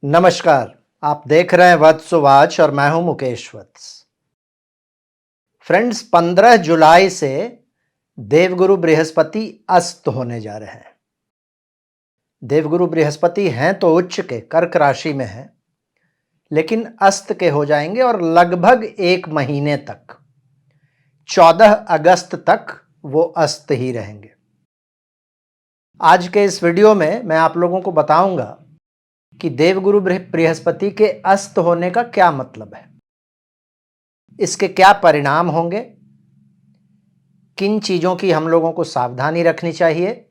नमस्कार। आप देख रहे हैं वत्सवाच और मैं हूं मुकेश वत्स। फ्रेंड्स, 15 जुलाई से देवगुरु बृहस्पति अस्त होने जा रहे हैं। देवगुरु बृहस्पति हैं तो उच्च के कर्क राशि में हैं, लेकिन अस्त के हो जाएंगे और लगभग 1 महीने तक 14 अगस्त तक वो अस्त ही रहेंगे। आज के इस वीडियो में मैं आप लोगों को बताऊंगा कि देवगुरु बृहस्पति के अस्त होने का क्या मतलब है, इसके क्या परिणाम होंगे, किन चीज़ों की हम लोगों को सावधानी रखनी चाहिए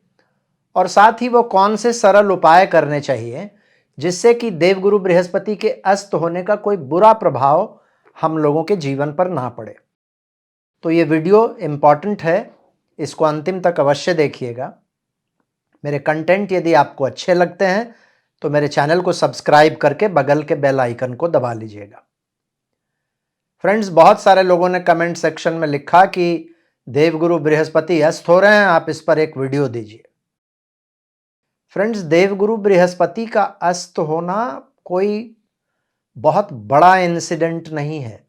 और साथ ही वो कौन से सरल उपाय करने चाहिए जिससे कि देवगुरु बृहस्पति के अस्त होने का कोई बुरा प्रभाव हम लोगों के जीवन पर ना पड़े। तो ये वीडियो इम्पॉर्टेंट है, इसको अंतिम तक अवश्य देखिएगा। मेरे कंटेंट यदि आपको अच्छे लगते हैं तो मेरे चैनल को सब्सक्राइब करके बगल के बेल आइकन को दबा लीजिएगा। फ्रेंड्स, बहुत सारे लोगों ने कमेंट सेक्शन में लिखा कि देवगुरु बृहस्पति अस्त हो रहे हैं, आप इस पर एक वीडियो दीजिए। फ्रेंड्स, देवगुरु बृहस्पति का अस्त होना कोई बहुत बड़ा इंसिडेंट नहीं है।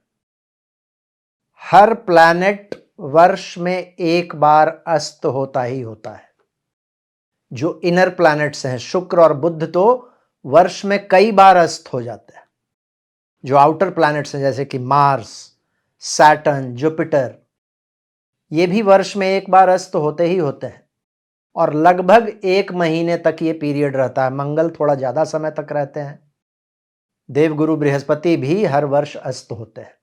हर प्लैनेट वर्ष में एक बार अस्त होता ही होता है। जो इनर प्लैनेट्स हैं, शुक्र और बुध, तो वर्ष में कई बार अस्त हो जाते हैं। जो आउटर प्लैनेट्स हैं जैसे कि मार्स, सैटर्न, जुपिटर, ये भी वर्ष में एक बार अस्त होते ही होते हैं और लगभग 1 महीने तक ये पीरियड रहता है। मंगल थोड़ा ज़्यादा समय तक रहते हैं। देवगुरु बृहस्पति भी हर वर्ष अस्त होते हैं।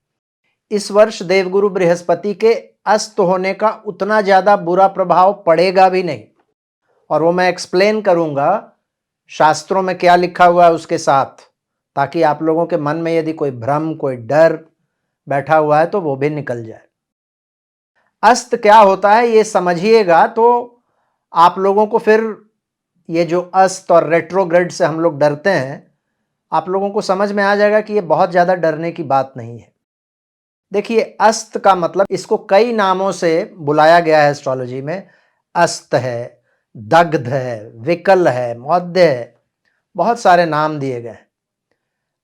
इस वर्ष देवगुरु बृहस्पति के अस्त होने का उतना ज़्यादा बुरा प्रभाव पड़ेगा भी नहीं, और वो मैं एक्सप्लेन करूँगा शास्त्रों में क्या लिखा हुआ है उसके साथ, ताकि आप लोगों के मन में यदि कोई भ्रम, कोई डर बैठा हुआ है तो वो भी निकल जाए। अस्त क्या होता है ये समझिएगा तो आप लोगों को फिर ये जो अस्त और रेट्रोग्रेड से हम लोग डरते हैं, आप लोगों को समझ में आ जाएगा कि ये बहुत ज़्यादा डरने की बात नहीं है। देखिए, अस्त का मतलब, इसको कई नामों से बुलाया गया है एस्ट्रोलॉजी में। अस्त है, दग्ध है, विकल है, मौध्य है, बहुत सारे नाम दिए गए हैं।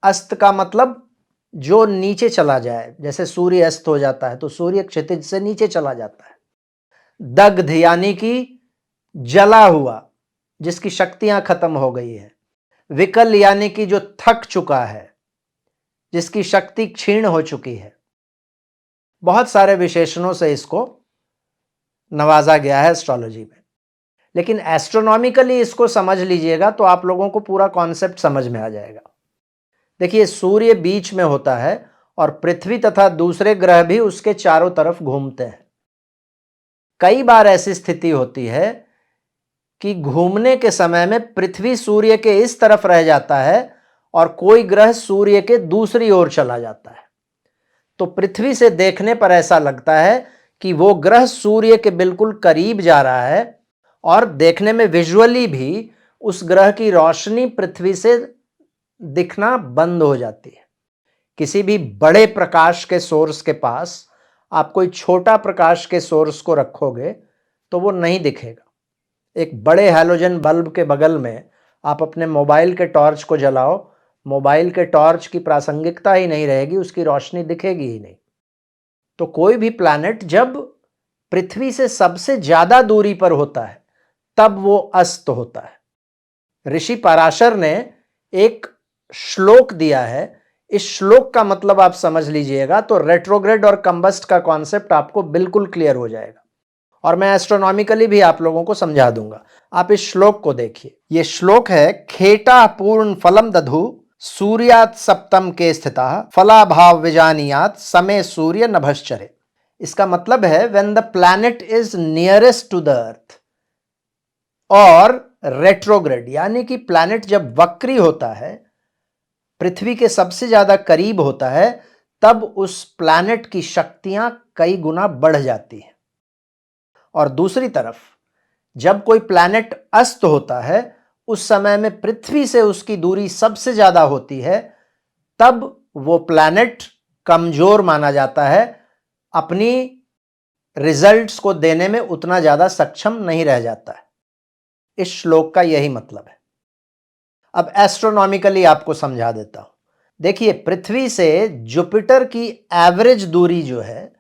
अस्त का मतलब जो नीचे चला जाए, जैसे सूर्य अस्त हो जाता है तो सूर्य क्षितिज से नीचे चला जाता है। दग्ध यानी कि जला हुआ, जिसकी शक्तियां खत्म हो गई है। विकल यानी कि जो थक चुका है, जिसकी शक्ति क्षीण हो चुकी है। बहुत सारे विशेषणों से इसको नवाजा गया है एस्ट्रोलॉजी में, लेकिन एस्ट्रोनॉमिकली इसको समझ लीजिएगा तो आप लोगों को पूरा कॉन्सेप्ट समझ में आ जाएगा। देखिए, सूर्य बीच में होता है और पृथ्वी तथा दूसरे ग्रह भी उसके चारों तरफ घूमते हैं। कई बार ऐसी स्थिति होती है कि घूमने के समय में पृथ्वी सूर्य के इस तरफ रह जाता है और कोई ग्रह सूर्य के दूसरी ओर चला जाता है। तो पृथ्वी से देखने पर ऐसा लगता है कि वो ग्रह सूर्य के बिल्कुल करीब जा रहा है और देखने में विजुअली भी उस ग्रह की रोशनी पृथ्वी से दिखना बंद हो जाती है। किसी भी बड़े प्रकाश के सोर्स के पास आप कोई छोटा प्रकाश के सोर्स को रखोगे तो वो नहीं दिखेगा। एक बड़े हैलोजन बल्ब के बगल में आप अपने मोबाइल के टॉर्च को जलाओ, मोबाइल के टॉर्च की प्रासंगिकता ही नहीं रहेगी, उसकी रोशनी दिखेगी ही नहीं। तो कोई भी प्लैनेट जब पृथ्वी से सबसे ज्यादा दूरी पर होता है तब वो अस्त होता है। ऋषि पराशर ने एक श्लोक दिया है। इस श्लोक का मतलब आप समझ लीजिएगा तो रेट्रोग्रेड और कंबस्ट का कॉन्सेप्ट आपको बिल्कुल क्लियर हो जाएगा, और मैं एस्ट्रोनॉमिकली भी आप लोगों को समझा दूंगा। आप इस श्लोक को देखिए। यह श्लोक है, खेटा पूर्ण फलम दधु सूर्यात सप्तम के स्थिता फलाभाव विजानियात समय सूर्य नभश्चरे। इसका मतलब है, when the planet is nearest to the earth और रेट्रोग्रेड, यानी कि प्लैनेट जब वक्री होता है, पृथ्वी के सबसे ज्यादा करीब होता है, तब उस प्लैनेट की शक्तियां कई गुना बढ़ जाती हैं। और दूसरी तरफ जब कोई प्लैनेट अस्त होता है, उस समय में पृथ्वी से उसकी दूरी सबसे ज्यादा होती है, तब वो प्लैनेट कमजोर माना जाता है, अपनी रिजल्ट्स को देने में उतना ज्यादा सक्षम नहीं रह जाता है। इस श्लोक का यही मतलब है। अब एस्ट्रोनॉमिकली आपको समझा देता हूं। देखिए, पृथ्वी से जुपिटर की एवरेज दूरी जो है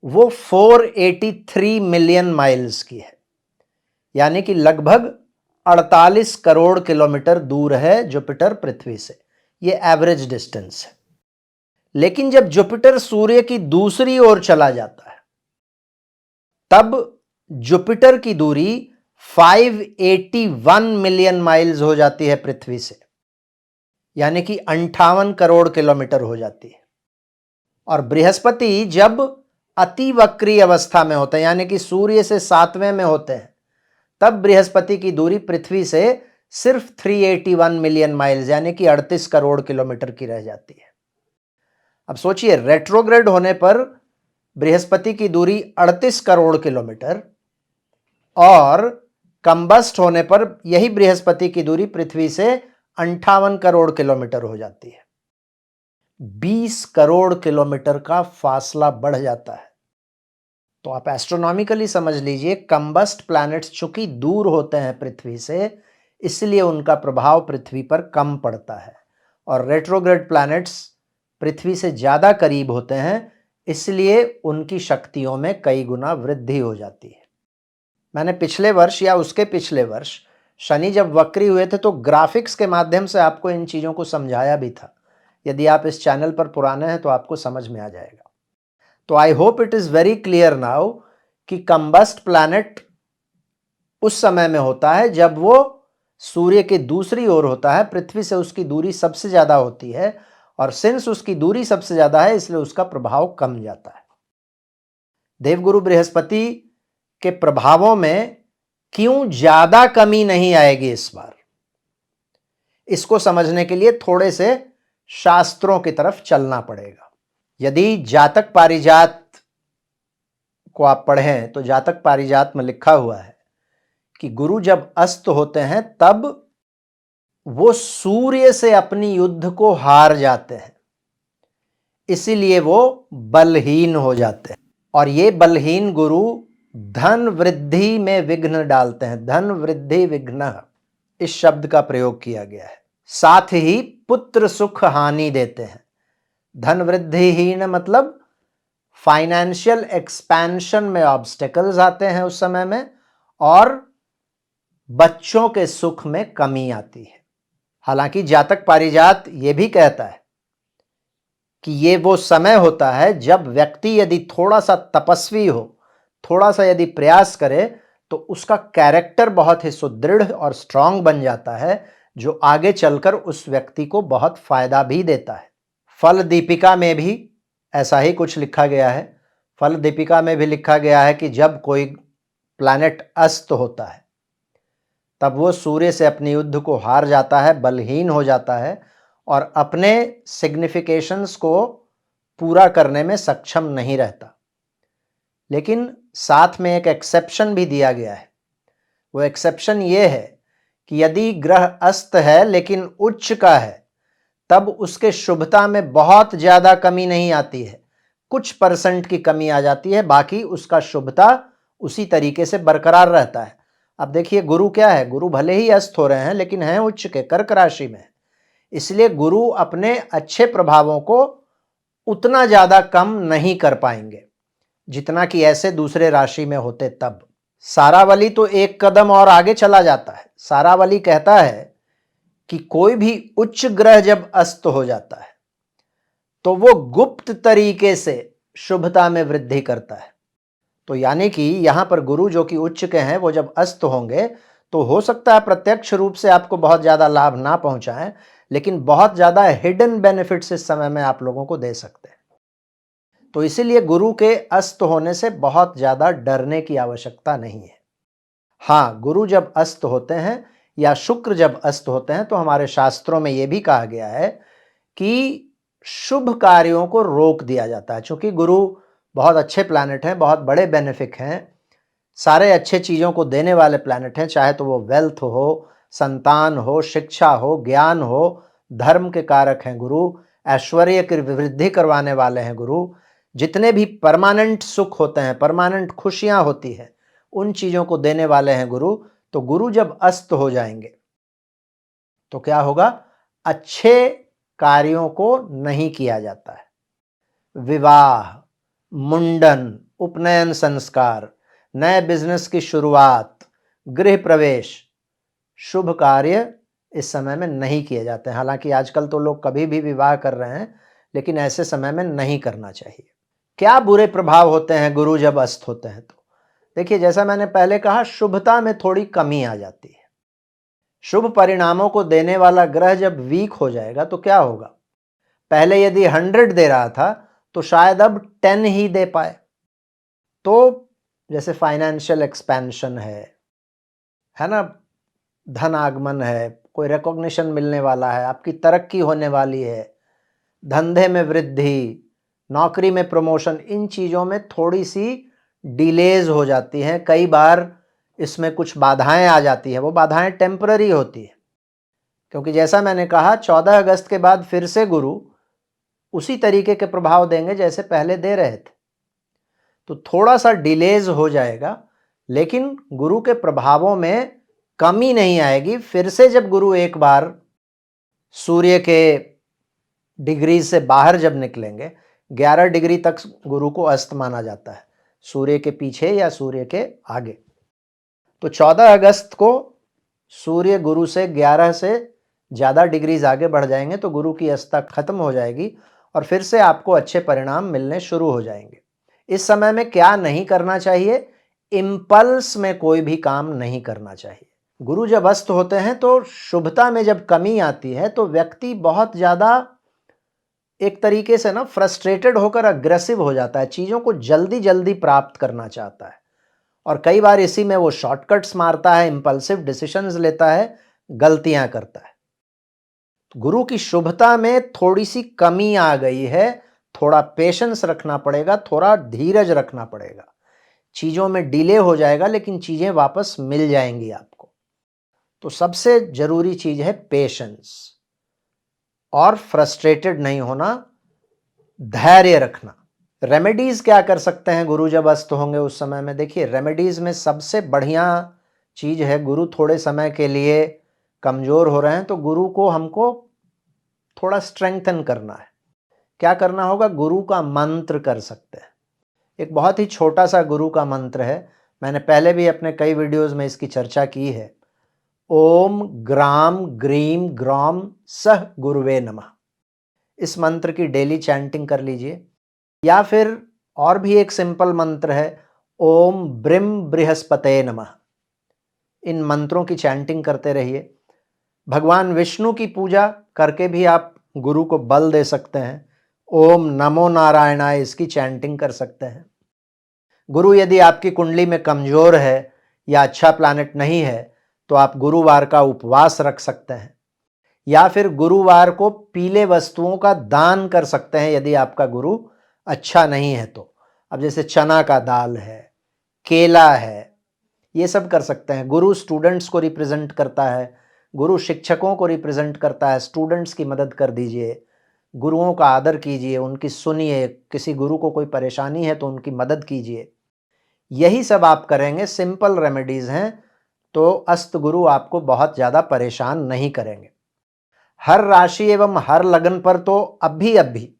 वो 483 मिलियन माइल्स की है, यानी कि लगभग 48 करोड़ किलोमीटर दूर है जुपिटर पृथ्वी से। ये एवरेज डिस्टेंस है। लेकिन जब जुपिटर सूर्य की दूसरी ओर चला जाता है तब जुपिटर की दूरी 581 मिलियन माइल्स हो जाती है पृथ्वी से, यानी कि 58 करोड़ किलोमीटर हो जाती है। और बृहस्पति जब अति वक्री अवस्था में होते हैं, यानी कि सूर्य से 7वें में होते हैं, तब बृहस्पति की दूरी पृथ्वी से सिर्फ 381 मिलियन माइल्स यानी कि 38 करोड़ किलोमीटर की रह जाती है। अब सोचिए, रेट्रोग्रेड होने पर बृहस्पति की दूरी 38 करोड़ किलोमीटर और कंबस्ट होने पर यही बृहस्पति की दूरी पृथ्वी से 58 करोड़ किलोमीटर हो जाती है। 20 करोड़ किलोमीटर का फासला बढ़ जाता है। तो आप एस्ट्रोनॉमिकली समझ लीजिए, कंबस्ट प्लैनेट्स चूंकि दूर होते हैं पृथ्वी से, इसलिए उनका प्रभाव पृथ्वी पर कम पड़ता है, और रेट्रोग्रेड प्लैनेट्स पृथ्वी से ज़्यादा करीब होते हैं, इसलिए उनकी शक्तियों में कई गुना वृद्धि हो जाती है। मैंने पिछले वर्ष या उसके पिछले वर्ष शनि जब वक्री हुए थे तो ग्राफिक्स के माध्यम से आपको इन चीज़ों को समझाया भी था। यदि आप इस चैनल पर पुराने हैं तो आपको समझ में आ जाएगा। तो I hope it is very clear now कि कंबस्ट प्लैनेट उस समय में होता है जब वो सूर्य के दूसरी ओर होता है, पृथ्वी से उसकी दूरी सबसे ज़्यादा होती है, और सिंस उसकी दूरी सबसे ज़्यादा है इसलिए उसका प्रभाव कम जाता है। देवगुरु बृहस्पति के प्रभावों में क्यों ज़्यादा कमी नहीं आएगी इस बार, इसको समझने के लिए थोड़े से शास्त्रों की तरफ चलना पड़ेगा। यदि जातक पारिजात को आप पढ़ें तो जातक पारिजात में लिखा हुआ है कि गुरु जब अस्त होते हैं तब वो सूर्य से अपनी युद्ध को हार जाते हैं, इसीलिए वो बलहीन हो जाते हैं। और ये बलहीन गुरु धन वृद्धि में विघ्न डालते हैं। धन वृद्धि विघ्न, इस शब्द का प्रयोग किया गया है। साथ ही पुत्र सुख हानि देते हैं। धन वृद्धिहीन मतलब फाइनेंशियल एक्सपेंशन में ऑब्स्टेकल्स आते हैं उस समय में, और बच्चों के सुख में कमी आती है। हालांकि जातक पारिजात ये भी कहता है कि ये वो समय होता है जब व्यक्ति यदि थोड़ा सा तपस्वी हो, थोड़ा सा यदि प्रयास करे, तो उसका कैरेक्टर बहुत ही सुदृढ़ और स्ट्रांग बन जाता है, जो आगे चलकर उस व्यक्ति को बहुत फायदा भी देता है। फल दीपिका में भी ऐसा ही कुछ लिखा गया है। फल दीपिका में भी लिखा गया है कि जब कोई प्लैनेट अस्त होता है तब वो सूर्य से अपनी युद्ध को हार जाता है, बलहीन हो जाता है, और अपने सिग्निफिकेशंस को पूरा करने में सक्षम नहीं रहता। लेकिन साथ में एक एक्सेप्शन भी दिया गया है। वो एक्सेप्शन ये है कि यदि ग्रह अस्त है लेकिन उच्च का है, तब उसके शुभता में बहुत ज़्यादा कमी नहीं आती है, कुछ परसेंट की कमी आ जाती है, बाकी उसका शुभता उसी तरीके से बरकरार रहता है। अब देखिए, गुरु क्या है, गुरु भले ही अस्त हो रहे हैं लेकिन हैं उच्च के, कर्क राशि में, इसलिए गुरु अपने अच्छे प्रभावों को उतना ज़्यादा कम नहीं कर पाएंगे जितना कि ऐसे दूसरे राशि में होते तब। सारावली तो एक कदम और आगे चला जाता है। सारावली कहता है कि कोई भी उच्च ग्रह जब अस्त हो जाता है तो वो गुप्त तरीके से शुभता में वृद्धि करता है। तो यानी कि यहां पर गुरु जो कि उच्च के हैं, वो जब अस्त होंगे तो हो सकता है प्रत्यक्ष रूप से आपको बहुत ज़्यादा लाभ ना पहुंचाएं, लेकिन बहुत ज़्यादा हिडन बेनिफिट्स इस समय में आप लोगों को दे सकते हैं। तो इसीलिए गुरु के अस्त होने से बहुत ज़्यादा डरने की आवश्यकता नहीं है। हाँ, गुरु जब अस्त होते हैं या शुक्र जब अस्त होते हैं तो हमारे शास्त्रों में यह भी कहा गया है कि शुभ कार्यों को रोक दिया जाता है। चूंकि गुरु बहुत अच्छे प्लैनेट हैं, बहुत बड़े बेनिफिक हैं, सारे अच्छे चीज़ों को देने वाले प्लैनेट हैं, चाहे तो वो वेल्थ हो, संतान हो, शिक्षा हो, ज्ञान हो, धर्म के कारक हैं गुरु, ऐश्वर्य की वृद्धि करवाने वाले हैं गुरु। जितने भी परमानेंट सुख होते हैं, परमानेंट खुशियां होती हैं, उन चीज़ों को देने वाले हैं गुरु। तो गुरु जब अस्त हो जाएंगे तो क्या होगा, अच्छे कार्यों को नहीं किया जाता है। विवाह, मुंडन, उपनयन संस्कार, नए बिजनेस की शुरुआत, गृह प्रवेश, शुभ कार्य इस समय में नहीं किए जाते हैं। हालांकि आजकल तो लोग कभी भी विवाह कर रहे हैं, लेकिन ऐसे समय में नहीं करना चाहिए। क्या बुरे प्रभाव होते हैं गुरु जब अस्त होते हैं? तो देखिए, जैसा मैंने पहले कहा, शुभता में थोड़ी कमी आ जाती है। शुभ परिणामों को देने वाला ग्रह जब वीक हो जाएगा तो क्या होगा, पहले यदि 100 दे रहा था तो शायद अब 10 ही दे पाए। तो जैसे फाइनेंशियल एक्सपेंशन है ना, धन आगमन है, कोई रिकॉग्निशन मिलने वाला है, आपकी तरक्की होने वाली है, धंधे में वृद्धि, नौकरी में प्रमोशन, इन चीज़ों में थोड़ी सी डिलेज हो जाती हैं। कई बार इसमें कुछ बाधाएं आ जाती हैं, वो बाधाएं टेम्पररी होती है, क्योंकि जैसा मैंने कहा 14 अगस्त के बाद फिर से गुरु उसी तरीके के प्रभाव देंगे जैसे पहले दे रहे थे। तो थोड़ा सा डिलेज हो जाएगा, लेकिन गुरु के प्रभावों में कमी नहीं आएगी। फिर से जब गुरु एक बार सूर्य के डिग्री से बाहर जब निकलेंगे, 11 डिग्री तक गुरु को अस्त माना जाता है, सूर्य के पीछे या सूर्य के आगे। तो 14 अगस्त को सूर्य गुरु से 11 से ज़्यादा डिग्रीज आगे बढ़ जाएंगे तो गुरु की अवस्था खत्म हो जाएगी और फिर से आपको अच्छे परिणाम मिलने शुरू हो जाएंगे। इस समय में क्या नहीं करना चाहिए? इम्पल्स में कोई भी काम नहीं करना चाहिए। गुरु जब अस्त होते हैं तो शुभता में जब कमी आती है तो व्यक्ति बहुत ज़्यादा एक तरीके से ना फ्रस्ट्रेटेड होकर अग्रेसिव हो जाता है, चीज़ों को जल्दी जल्दी प्राप्त करना चाहता है और कई बार इसी में वो शॉर्टकट्स मारता है, इंपल्सिव डिसीजंस लेता है, गलतियां करता है। गुरु की शुभता में थोड़ी सी कमी आ गई है, थोड़ा पेशेंस रखना पड़ेगा, थोड़ा धीरज रखना पड़ेगा, चीज़ों में डिले हो जाएगा लेकिन चीज़ें वापस मिल जाएंगी आपको। तो सबसे जरूरी चीज़ है पेशेंस और फ्रस्ट्रेटेड नहीं होना, धैर्य रखना। रेमेडीज क्या कर सकते हैं गुरु जब अस्त होंगे उस समय में? देखिए, रेमेडीज में सबसे बढ़िया चीज है, गुरु थोड़े समय के लिए कमजोर हो रहे हैं तो गुरु को हमको थोड़ा स्ट्रेंथन करना है। क्या करना होगा? गुरु का मंत्र कर सकते हैं। एक बहुत ही छोटा सा गुरु का मंत्र है, मैंने पहले भी अपने कई वीडियोस में इसकी चर्चा की है। ओम ग्राम ग्रीम ग्राम सह गुरुवे नमः। इस मंत्र की डेली चैंटिंग कर लीजिए। या फिर और भी एक सिंपल मंत्र है, ओम ब्रिम बृहस्पते नमः। इन मंत्रों की चैंटिंग करते रहिए। भगवान विष्णु की पूजा करके भी आप गुरु को बल दे सकते हैं। ओम नमो नारायणाय, इसकी चैंटिंग कर सकते हैं। गुरु यदि आपकी कुंडली में कमजोर है या अच्छा प्लैनेट नहीं है तो आप गुरुवार का उपवास रख सकते हैं या फिर गुरुवार को पीले वस्तुओं का दान कर सकते हैं यदि आपका गुरु अच्छा नहीं है तो। अब जैसे चना का दाल है, केला है, ये सब कर सकते हैं। गुरु स्टूडेंट्स को रिप्रेजेंट करता है, गुरु शिक्षकों को रिप्रेजेंट करता है, स्टूडेंट्स की मदद कर दीजिए, गुरुओं का आदर कीजिए, उनकी सुनिए, किसी गुरु को कोई परेशानी है तो उनकी मदद कीजिए। यही सब आप करेंगे, सिंपल रेमेडीज हैं, तो अस्त गुरु आपको बहुत ज़्यादा परेशान नहीं करेंगे। हर राशि एवं हर लगन पर तो अभी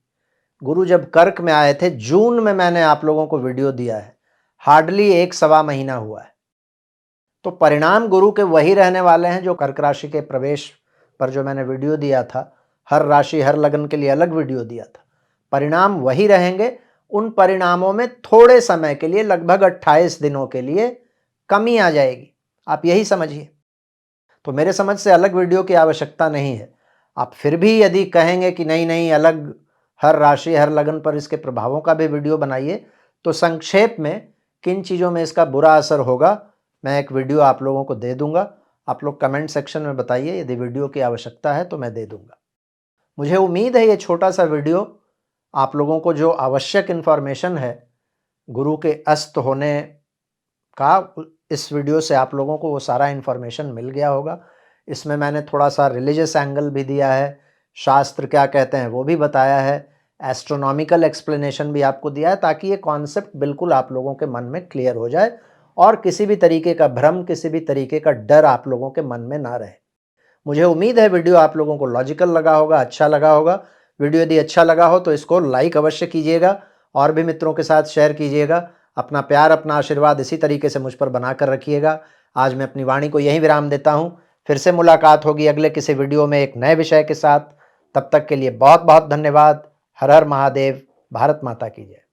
गुरु जब कर्क में आए थे जून में, मैंने आप लोगों को वीडियो दिया है, हार्डली 1 सवा महीना हुआ है। तो परिणाम गुरु के वही रहने वाले हैं जो कर्क राशि के प्रवेश पर जो मैंने वीडियो दिया था, हर राशि हर लगन के लिए अलग वीडियो दिया था, परिणाम वही रहेंगे। उन परिणामों में थोड़े समय के लिए, लगभग 28 दिनों के लिए कमी आ जाएगी, आप यही समझिए। तो मेरे समझ से अलग वीडियो की आवश्यकता नहीं है। आप फिर भी यदि कहेंगे कि नहीं नहीं, अलग हर राशि हर लगन पर इसके प्रभावों का भी वीडियो बनाइए, तो संक्षेप में किन चीज़ों में इसका बुरा असर होगा मैं एक वीडियो आप लोगों को दे दूंगा। आप लोग कमेंट सेक्शन में बताइए, यदि वीडियो की आवश्यकता है तो मैं दे दूंगा। मुझे उम्मीद है ये छोटा सा वीडियो आप लोगों को जो आवश्यक इन्फॉर्मेशन है गुरु के अस्त होने का, इस वीडियो से आप लोगों को वो सारा इन्फॉर्मेशन मिल गया होगा। इसमें मैंने थोड़ा सा रिलीजियस एंगल भी दिया है, शास्त्र क्या कहते हैं वो भी बताया है, एस्ट्रोनॉमिकल एक्सप्लेनेशन भी आपको दिया है, ताकि ये कॉन्सेप्ट बिल्कुल आप लोगों के मन में क्लियर हो जाए और किसी भी तरीके का भ्रम, किसी भी तरीके का डर आप लोगों के मन में ना रहे। मुझे उम्मीद है वीडियो आप लोगों को लॉजिकल लगा होगा, अच्छा लगा होगा। वीडियो यदि अच्छा लगा हो तो इसको लाइक अवश्य कीजिएगा और भी मित्रों के साथ शेयर कीजिएगा। अपना प्यार, अपना आशीर्वाद इसी तरीके से मुझ पर बनाकर रखिएगा। आज मैं अपनी वाणी को यहीं विराम देता हूँ। फिर से मुलाकात होगी अगले किसी वीडियो में एक नए विषय के साथ। तब तक के लिए बहुत बहुत धन्यवाद। हर हर महादेव। भारत माता की जय।